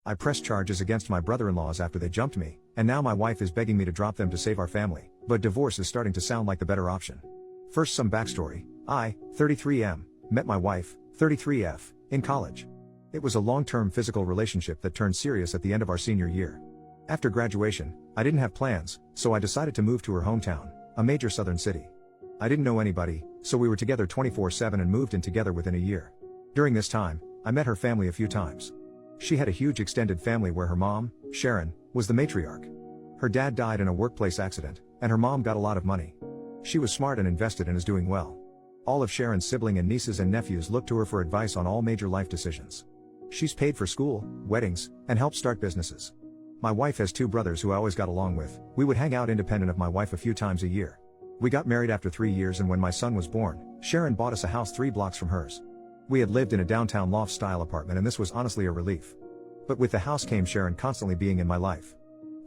I pressed charges against my brother-in-laws after they jumped me, and now my wife is begging me to drop them to save our family, but divorce is starting to sound like the better option. First, some backstory. I, 33M, met my wife, 33F, in college. It was a long-term physical relationship that turned serious at the end of our senior year. After graduation, I didn't have plans, so I decided to move to her hometown, a major southern city. I didn't know anybody, so we were together 24/7 and moved in together within a year. During this time, I met her family a few times. She had a huge extended family where her mom, Sharon, was the matriarch. Her dad died in a workplace accident, and her mom got a lot of money. She was smart and invested and is doing well. All of Sharon's siblings and nieces and nephews look to her for advice on all major life decisions. She's paid for school, weddings, and helped start businesses. My wife has two brothers who I always got along with. We would hang out independent of my wife a few times a year. We got married after 3 years, and when my son was born, Sharon bought us a house 3 blocks from hers. We had lived in a downtown loft-style apartment, and this was honestly a relief. But with the house came Sharon constantly being in my life.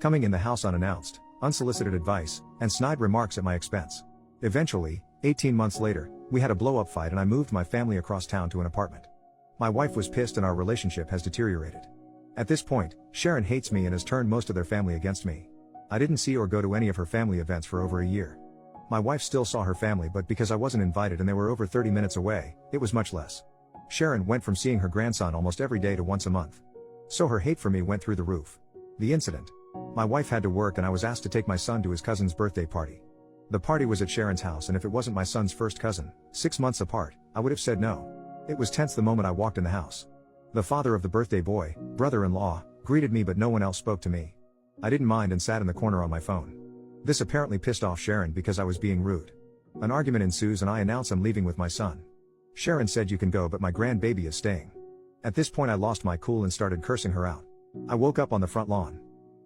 Coming in the house unannounced, unsolicited advice, and snide remarks at my expense. Eventually, 18 months later, we had a blow-up fight and I moved my family across town to an apartment. My wife was pissed and our relationship has deteriorated. At this point, Sharon hates me and has turned most of their family against me. I didn't see or go to any of her family events for over a year. My wife still saw her family, but because I wasn't invited and they were over 30 minutes away, it was much less. Sharon went from seeing her grandson almost every day to once a month. So her hate for me went through the roof. The incident. My wife had to work and I was asked to take my son to his cousin's birthday party. The party was at Sharon's house, and if it wasn't my son's first cousin, 6 months apart, I would have said no. It was tense the moment I walked in the house. The father of the birthday boy, brother-in-law, greeted me, but no one else spoke to me. I didn't mind and sat in the corner on my phone. This apparently pissed off Sharon because I was being rude. An argument ensues and I announce I'm leaving with my son. Sharon said, "You can go, but my grandbaby is staying." At this point I lost my cool and started cursing her out. I woke up on the front lawn.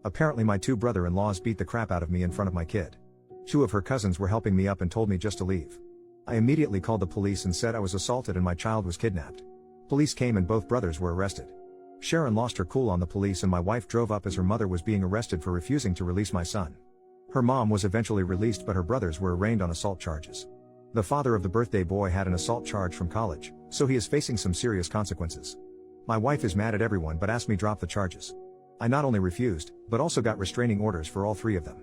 Apparently my two brother-in-laws beat the crap out of me in front of my kid. 2 of her cousins were helping me up and told me just to leave. I immediately called the police and said I was assaulted and my child was kidnapped. Police came and both brothers were arrested. Sharon lost her cool on the police and my wife drove up as her mother was being arrested for refusing to release my son. Her mom was eventually released, but her brothers were arraigned on assault charges. The father of the birthday boy had an assault charge from college, so he is facing some serious consequences. My wife is mad at everyone but asked me drop the charges. I not only refused, but also got restraining orders for all 3 of them.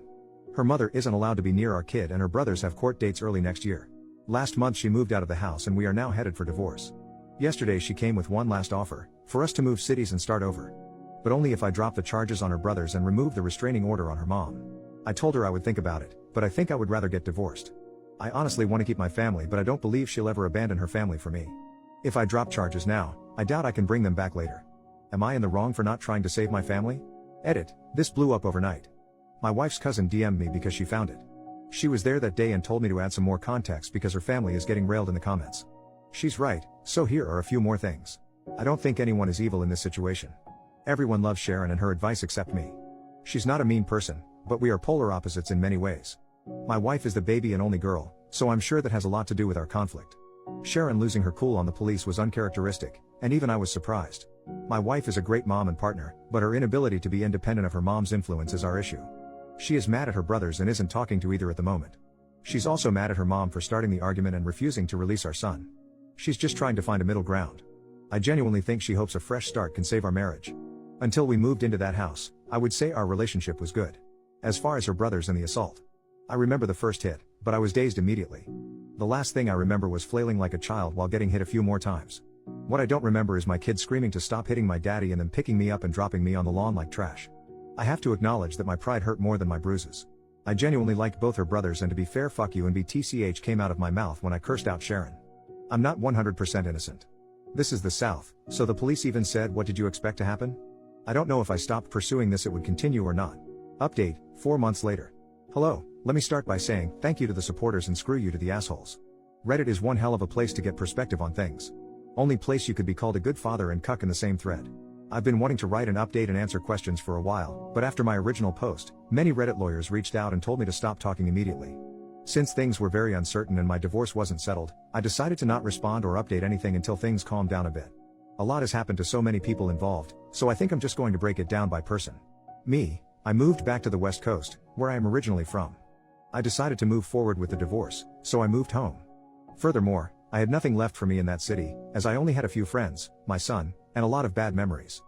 Her mother isn't allowed to be near our kid and her brothers have court dates early next year. Last month she moved out of the house and we are now headed for divorce. Yesterday she came with one last offer, for us to move cities and start over. But only if I drop the charges on her brothers and remove the restraining order on her mom. I told her I would think about it, but I think I would rather get divorced. I honestly want to keep my family, but I don't believe she'll ever abandon her family for me. If I drop charges now, I doubt I can bring them back later. Am I in the wrong for not trying to save my family? Edit. This blew up overnight. My wife's cousin DM'd me because she found it. She was there that day and told me to add some more context because her family is getting railed in the comments. She's right, so here are a few more things. I don't think anyone is evil in this situation. Everyone loves Sharon and her advice except me. She's not a mean person, but we are polar opposites in many ways. My wife is the baby and only girl, so I'm sure that has a lot to do with our conflict. Sharon losing her cool on the police was uncharacteristic, and even I was surprised. My wife is a great mom and partner, but her inability to be independent of her mom's influence is our issue. She is mad at her brothers and isn't talking to either at the moment. She's also mad at her mom for starting the argument and refusing to release our son. She's just trying to find a middle ground. I genuinely think she hopes a fresh start can save our marriage. Until we moved into that house, I would say our relationship was good. As far as her brothers and the assault, I remember the first hit, but I was dazed immediately. The last thing I remember was flailing like a child while getting hit a few more times. What I don't remember is my kids screaming to stop hitting my daddy and then picking me up and dropping me on the lawn like trash. I have to acknowledge that my pride hurt more than my bruises. I genuinely liked both her brothers, and to be fair, fuck you and BTCH came out of my mouth when I cursed out Sharon. I'm not 100% innocent. This is the South, so the police even said, "What did you expect to happen?" I don't know if I stopped pursuing this it would continue or not. Update, 4 months later. Hello, let me start by saying thank you to the supporters and screw you to the assholes. Reddit is one hell of a place to get perspective on things. Only place you could be called a good father and cuck in the same thread. I've been wanting to write an update and answer questions for a while, but after my original post, many Reddit lawyers reached out and told me to stop talking immediately. Since things were very uncertain and my divorce wasn't settled, I decided to not respond or update anything until things calmed down a bit. A lot has happened to so many people involved, so I think I'm just going to break it down by person. Me, I moved back to the West Coast, where I am originally from. I decided to move forward with the divorce, so I moved home. Furthermore, I had nothing left for me in that city, as I only had a few friends, my son, and a lot of bad memories.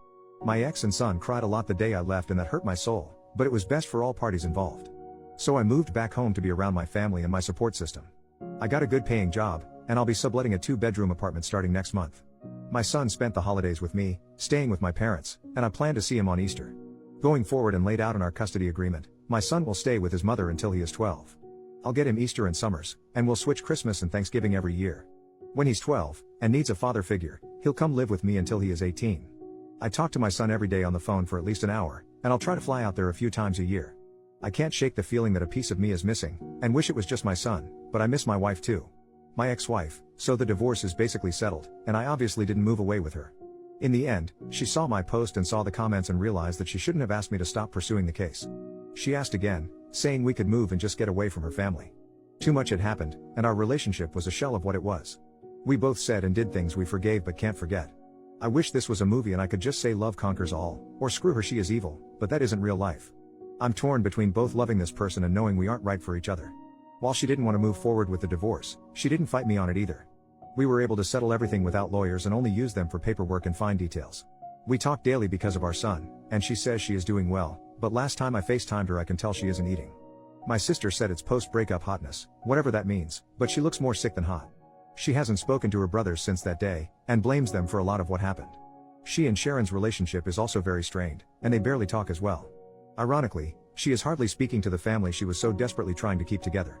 My ex and son cried a lot the day I left and that hurt my soul, but it was best for all parties involved. So I moved back home to be around my family and my support system. I got a good paying job, and I'll be subletting a 2-bedroom apartment starting next month. My son spent the holidays with me, staying with my parents, and I plan to see him on Easter. Going forward and laid out in our custody agreement, my son will stay with his mother until he is 12. I'll get him Easter and summers, and we'll switch Christmas and Thanksgiving every year. When he's 12, and needs a father figure, he'll come live with me until he is 18. I talk to my son every day on the phone for at least an hour, and I'll try to fly out there a few times a year. I can't shake the feeling that a piece of me is missing, and wish it was just my son, but I miss my wife too. My ex-wife, so the divorce is basically settled, and I obviously didn't move away with her. In the end, she saw my post and saw the comments and realized that she shouldn't have asked me to stop pursuing the case. She asked again, saying we could move and just get away from her family. Too much had happened, and our relationship was a shell of what it was. We both said and did things we forgave but can't forget. I wish this was a movie and I could just say love conquers all, or screw her she is evil, but that isn't real life. I'm torn between both loving this person and knowing we aren't right for each other. While she didn't want to move forward with the divorce, she didn't fight me on it either. We were able to settle everything without lawyers and only use them for paperwork and fine details. We talk daily because of our son, and she says she is doing well, but last time I FaceTimed her I can tell she isn't eating. My sister said it's post-breakup hotness, whatever that means, but she looks more sick than hot. She hasn't spoken to her brothers since that day, and blames them for a lot of what happened. She and Sharon's relationship is also very strained, and they barely talk as well. Ironically, she is hardly speaking to the family she was so desperately trying to keep together.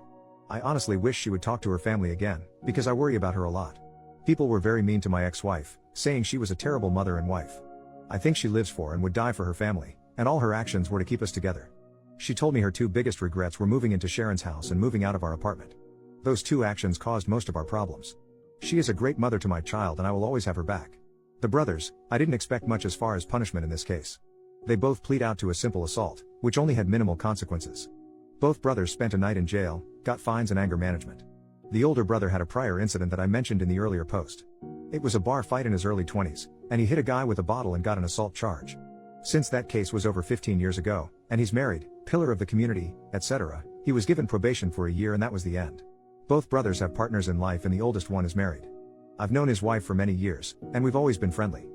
I honestly wish she would talk to her family again, because I worry about her a lot. People were very mean to my ex-wife, saying she was a terrible mother and wife. I think she lives for and would die for her family, and all her actions were to keep us together. She told me her 2 biggest regrets were moving into Sharon's house and moving out of our apartment. Those 2 actions caused most of our problems. She is a great mother to my child and I will always have her back. The brothers, I didn't expect much as far as punishment in this case. They both plead out to a simple assault, which only had minimal consequences. Both brothers spent a night in jail, got fines and anger management. The older brother had a prior incident that I mentioned in the earlier post. It was a bar fight in his early 20s, and he hit a guy with a bottle and got an assault charge. Since that case was over 15 years ago, and he's married, pillar of the community, etc., he was given probation for a year and that was the end. Both brothers have partners in life and the oldest one is married. I've known his wife for many years, and we've always been friendly.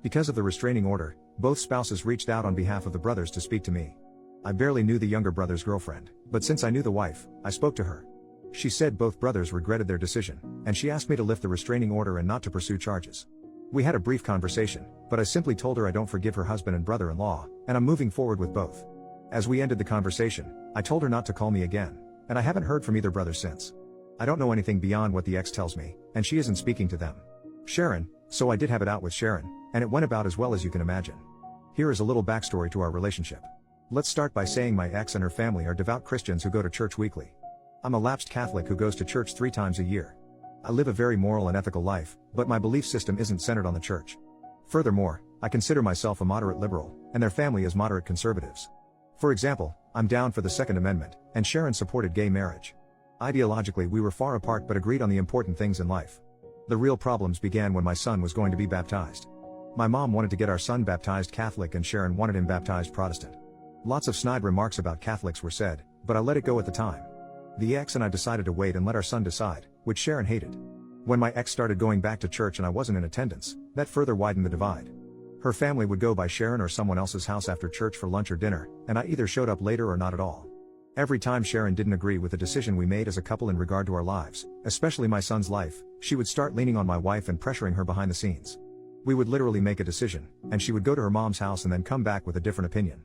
Because of the restraining order, both spouses reached out on behalf of the brothers to speak to me. I barely knew the younger brother's girlfriend, but since I knew the wife, I spoke to her. She said both brothers regretted their decision, and she asked me to lift the restraining order and not to pursue charges. We had a brief conversation, but I simply told her I don't forgive her husband and brother-in-law, and I'm moving forward with both. As we ended the conversation, I told her not to call me again, and I haven't heard from either brother since. I don't know anything beyond what the ex tells me, and she isn't speaking to them. Sharon, so I did have it out with Sharon, and it went about as well as you can imagine. Here is a little backstory to our relationship. Let's start by saying my ex and her family are devout Christians who go to church weekly. I'm a lapsed Catholic who goes to church 3 times a year. I live a very moral and ethical life, but my belief system isn't centered on the church. Furthermore, I consider myself a moderate liberal, and their family is moderate conservatives. For example, I'm down for the Second Amendment, and Sharon supported gay marriage. Ideologically we were far apart but agreed on the important things in life. The real problems began when my son was going to be baptized. My mom wanted to get our son baptized Catholic and Sharon wanted him baptized Protestant. Lots of snide remarks about Catholics were said, but I let it go at the time. The ex and I decided to wait and let our son decide, which Sharon hated. When my ex started going back to church and I wasn't in attendance, that further widened the divide. Her family would go by Sharon or someone else's house after church for lunch or dinner, and I either showed up later or not at all. Every time Sharon didn't agree with the decision we made as a couple in regard to our lives, especially my son's life, she would start leaning on my wife and pressuring her behind the scenes. We would literally make a decision, and she would go to her mom's house and then come back with a different opinion.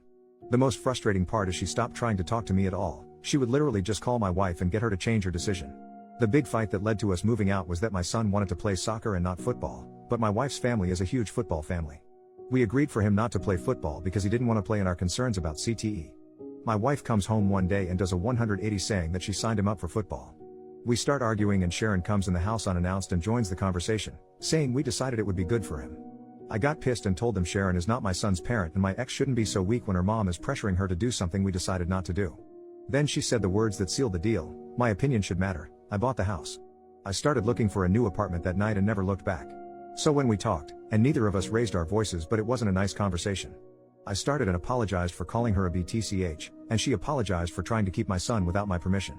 The most frustrating part is she stopped trying to talk to me at all. She would literally just call my wife and get her to change her decision. The big fight that led to us moving out was that my son wanted to play soccer and not football, but my wife's family is a huge football family. We agreed for him not to play football because he didn't want to play in our concerns about CTE. My wife comes home one day and does a 180 saying that she signed him up for football. We start arguing and Sharon comes in the house unannounced and joins the conversation, saying we decided it would be good for him. I got pissed and told them Sharon is not my son's parent and my ex shouldn't be so weak when her mom is pressuring her to do something we decided not to do. Then she said the words that sealed the deal, my opinion should matter. I bought the house. I started looking for a new apartment that night and never looked back. So when we talked, and neither of us raised our voices but it wasn't a nice conversation. I started and apologized for calling her a BTCH, and she apologized for trying to keep my son without my permission.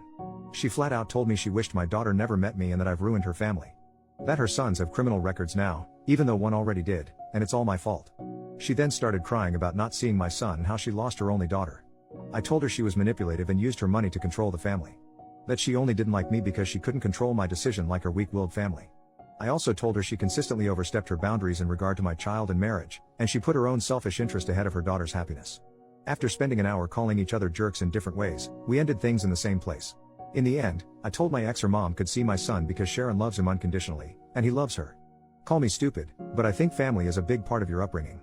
She flat out told me she wished my daughter never met me and that I've ruined her family. That her sons have criminal records now, even though one already did, and it's all my fault. She then started crying about not seeing my son and how she lost her only daughter. I told her she was manipulative and used her money to control the family. That she only didn't like me because she couldn't control my decision like her weak-willed family. I also told her she consistently overstepped her boundaries in regard to my child and marriage, and she put her own selfish interest ahead of her daughter's happiness. After spending an hour calling each other jerks in different ways, we ended things in the same place. In the end, I told my ex her mom could see my son because Sharon loves him unconditionally, and he loves her. Call me stupid, but I think family is a big part of your upbringing.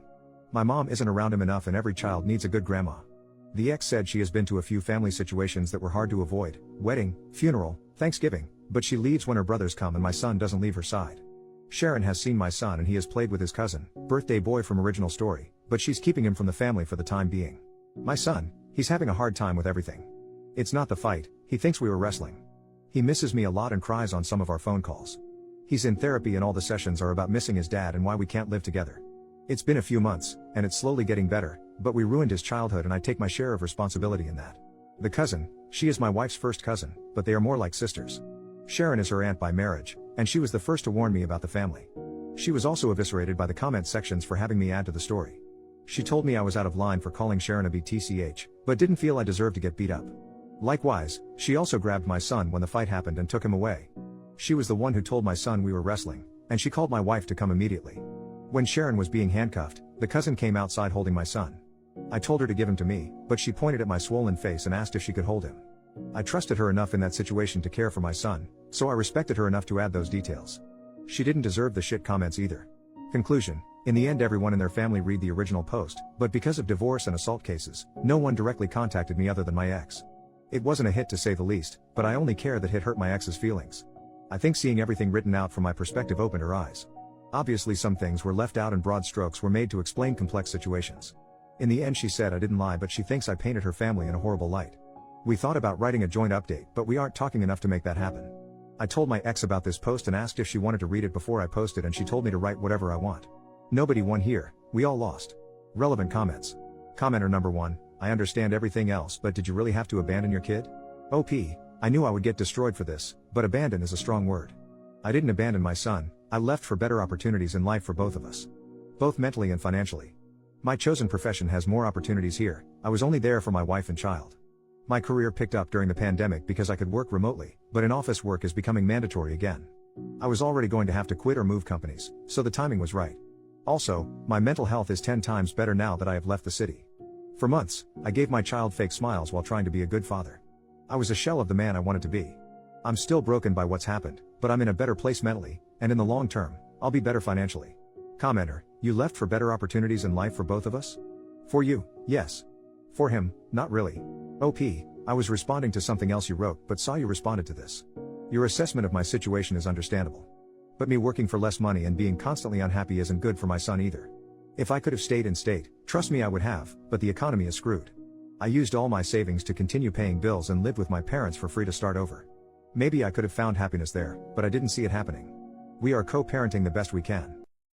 My mom isn't around him enough and every child needs a good grandma. The ex said she has been to a few family situations that were hard to avoid: wedding, funeral, Thanksgiving, but she leaves when her brothers come and my son doesn't leave her side. Sharon has seen my son and he has played with his cousin, birthday boy from Original Story, but she's keeping him from the family for the time being. My son, he's having a hard time with everything. It's not the fight, he thinks we were wrestling. He misses me a lot and cries on some of our phone calls. He's in therapy and all the sessions are about missing his dad and why we can't live together. It's been a few months, and it's slowly getting better, but we ruined his childhood and I take my share of responsibility in that. The cousin, she is my wife's first cousin, but they are more like sisters. Sharon is her aunt by marriage, and she was the first to warn me about the family. She was also eviscerated by the comment sections for having me add to the story. She told me I was out of line for calling Sharon a BTCH, but didn't feel I deserved to get beat up. Likewise, she also grabbed my son when the fight happened and took him away. She was the one who told my son we were wrestling, and she called my wife to come immediately. When Sharon was being handcuffed, the cousin came outside holding my son. I told her to give him to me, but she pointed at my swollen face and asked if she could hold him. I trusted her enough in that situation to care for my son, so I respected her enough to add those details. She didn't deserve the shit comments either. Conclusion: in the end everyone in their family read the original post, but because of divorce and assault cases, no one directly contacted me other than my ex. It wasn't a hit to say the least, but I only care that hit hurt my ex's feelings. I think seeing everything written out from my perspective opened her eyes. Obviously some things were left out and broad strokes were made to explain complex situations. In the end she said I didn't lie, but she thinks I painted her family in a horrible light. We thought about writing a joint update, but we aren't talking enough to make that happen. I told my ex about this post and asked if she wanted to read it before I posted, and she told me to write whatever I want. Nobody won here, we all lost. Relevant comments. Commenter number 1, I understand everything else, but did you really have to abandon your kid? OP, I knew I would get destroyed for this, but abandon is a strong word. I didn't abandon my son, I left for better opportunities in life for both of us. Both mentally and financially. My chosen profession has more opportunities here, I was only there for my wife and child. My career picked up during the pandemic because I could work remotely, but in-office work is becoming mandatory again. I was already going to have to quit or move companies, so the timing was right. Also, my mental health is 10 times better now that I have left the city. For months, I gave my child fake smiles while trying to be a good father. I was a shell of the man I wanted to be. I'm still broken by what's happened, but I'm in a better place mentally, and in the long term, I'll be better financially. Commenter, you left for better opportunities in life for both of us? For you, yes. For him, not really. OP, I was responding to something else you wrote, but saw you responded to this. Your assessment of my situation is understandable. But me working for less money and being constantly unhappy isn't good for my son either. If I could have stayed in state, trust me I would have, but the economy is screwed. I used all my savings to continue paying bills and lived with my parents for free to start over. Maybe I could have found happiness there, but I didn't see it happening. We are co-parenting the best we can.